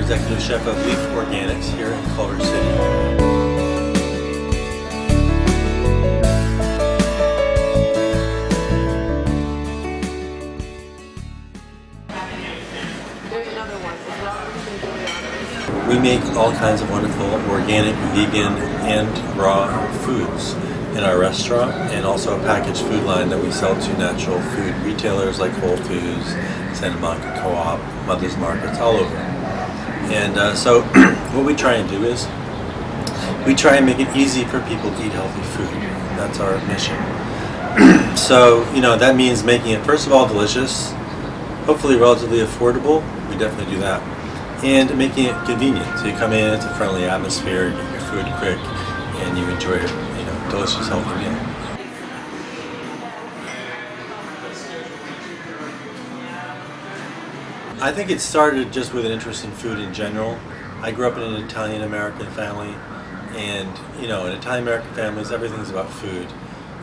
executive chef of Leaf Organics here in Culver City. We make all kinds of wonderful organic, vegan, and raw foods in our restaurant, and also a packaged food line that we sell to natural food retailers like Whole Foods, Santa Monica Co-op, Mother's Markets, all over. And so what we try and do is we try and make it easy for people to eat healthy food. That's our mission. So, that means making it, first of all, delicious, hopefully relatively affordable. We definitely do that. And making it convenient. So you come in, it's a friendly atmosphere, you get your food quick, and you enjoy a delicious, healthy meal. I think it started just with an interest in food in general. I grew up in an Italian-American family, and in Italian-American families, everything's about food.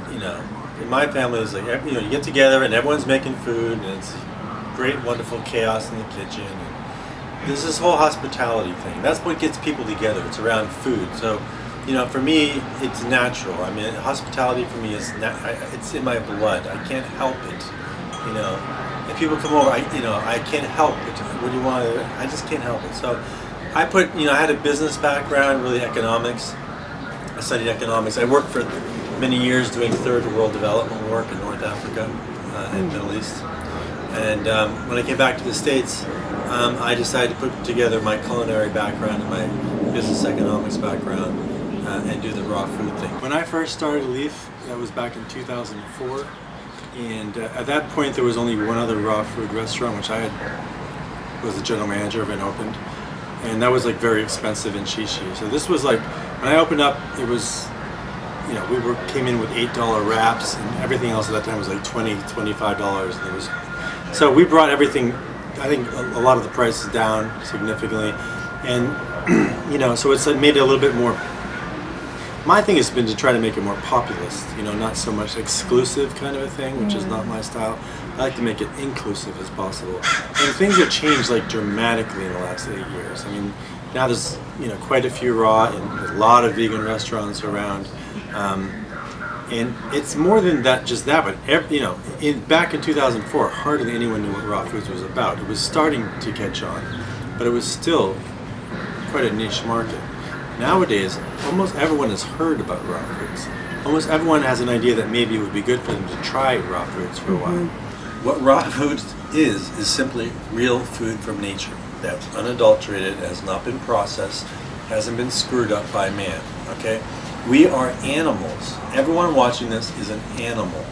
In my family, it's like, you get together and everyone's making food, and it's great, wonderful chaos in the kitchen. And there's this whole hospitality thing. That's what gets people together. It's around food. So, for me, it's natural. I mean, hospitality for me is it's in my blood. I can't help it. If people come over, I can't help it. What do you want? I just can't help it. So, I had a business background, really economics. I studied economics. I worked for many years doing third world development work in North Africa and Middle East. And when I came back to the States, I decided to put together my culinary background and my business economics background and do the raw food thing. When I first started Leaf, that was back in 2004, and at that point there was only one other raw food restaurant, which I was the general manager of and opened, and that was like very expensive in Shishi. So this was like, when I opened up, it was, we came in with $8 wraps, and everything else at that time was like $20, $25, and it was, so we brought everything, I think a lot of the prices down significantly, and so it's made it a little bit more. My thing has been to try to make it more populist, not so much exclusive kind of a thing, which is not my style. I like to make it inclusive as possible. And things have changed dramatically in the last 8 years. I mean, now there's quite a few raw and a lot of vegan restaurants around, and it's more than that, just that. But back in 2004, hardly anyone knew what raw foods was about. It was starting to catch on, but it was still quite a niche market. Nowadays, almost everyone has heard about raw foods. Almost everyone has an idea that maybe it would be good for them to try raw foods for a while. What raw foods is simply real food from nature. That's unadulterated, has not been processed, hasn't been screwed up by man, okay? We are animals. Everyone watching this is an animal.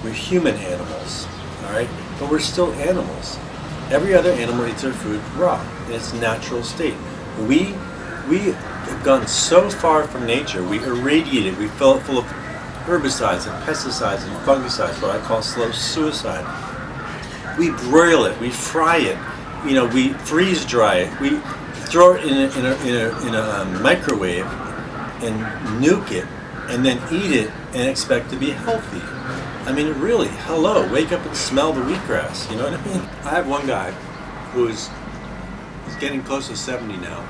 We're human animals, all right? But we're still animals. Every other animal eats their food raw, in its natural state. We have gone so far from nature, we irradiate it, we fill it full of herbicides and pesticides and fungicides, what I call slow suicide. We broil it, we fry it, we freeze dry it, we throw it in a microwave and nuke it, and then eat it and expect to be healthy. I mean, really, hello, wake up and smell the wheatgrass, you know what I mean? I have one guy who's getting close to 70 now.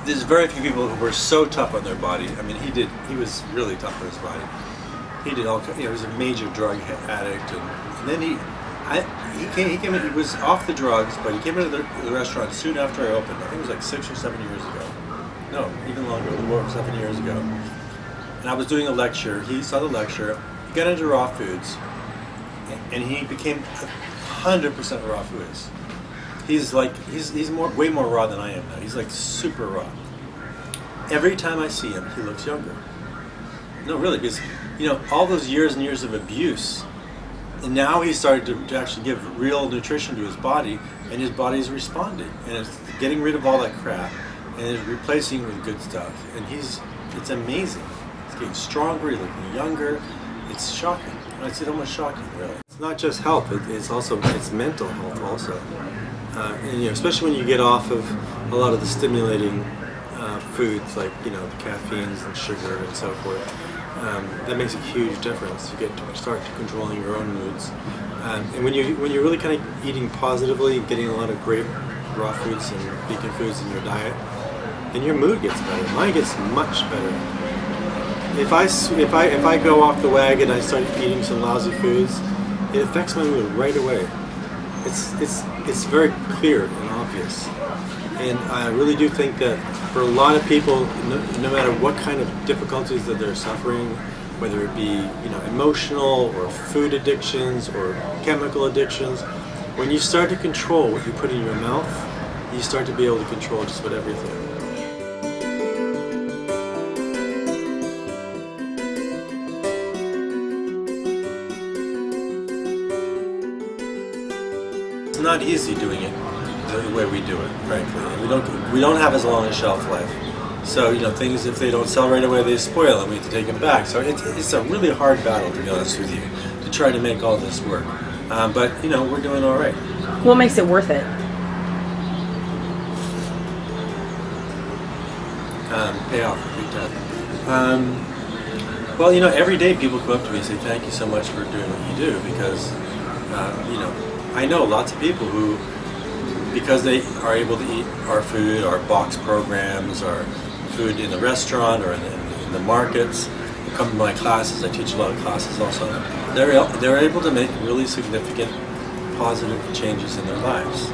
There's very few people who were so tough on their body. I mean, he was really tough on his body. He did all, he was a major drug addict, and then he came in, he was off the drugs, but he came into the restaurant soon after I opened. I think it was like 6 or 7 years ago. No, even longer, more than 7 years ago. And I was doing a lecture, he saw the lecture, he got into raw foods, and he became 100% raw foods. He's way more raw than I am now. He's like super raw. Every time I see him, he looks younger. No, really, because all those years and years of abuse, and now he's started to actually give real nutrition to his body, and his body's responding, and it's getting rid of all that crap, and it's replacing it with good stuff. And it's amazing. He's getting stronger. He's looking younger. It's shocking. It's almost shocking, really. It's not just health. It's mental health also. And especially when you get off of a lot of the stimulating foods like the caffeines and sugar and so forth, that makes a huge difference. You get to start controlling your own moods, and when you're really kind of eating positively, getting a lot of great raw foods and vegan foods in your diet, then your mood gets better. Mine gets much better. If I go off the wagon and I start eating some lousy foods, it affects my mood right away. It's very clear and obvious. And I really do think that for a lot of people, no matter what kind of difficulties that they're suffering, whether it be emotional or food addictions or chemical addictions, when you start to control what you put in your mouth, you start to be able to control just about everything. It's not easy doing it the way we do it, frankly. We don't have as long a shelf life. So things, if they don't sell right away, they spoil and we have to take them back. So it's a really hard battle, to be honest with you, to try to make all this work. But we're doing all right. What makes it worth it? Pay off big time. Well, every day people come up to me and say thank you so much for doing what you do, because I know lots of people who, because they are able to eat our food, our box programs, our food in the restaurant or in the markets, they come to my classes. I teach a lot of classes also. They're able to make really significant positive changes in their lives.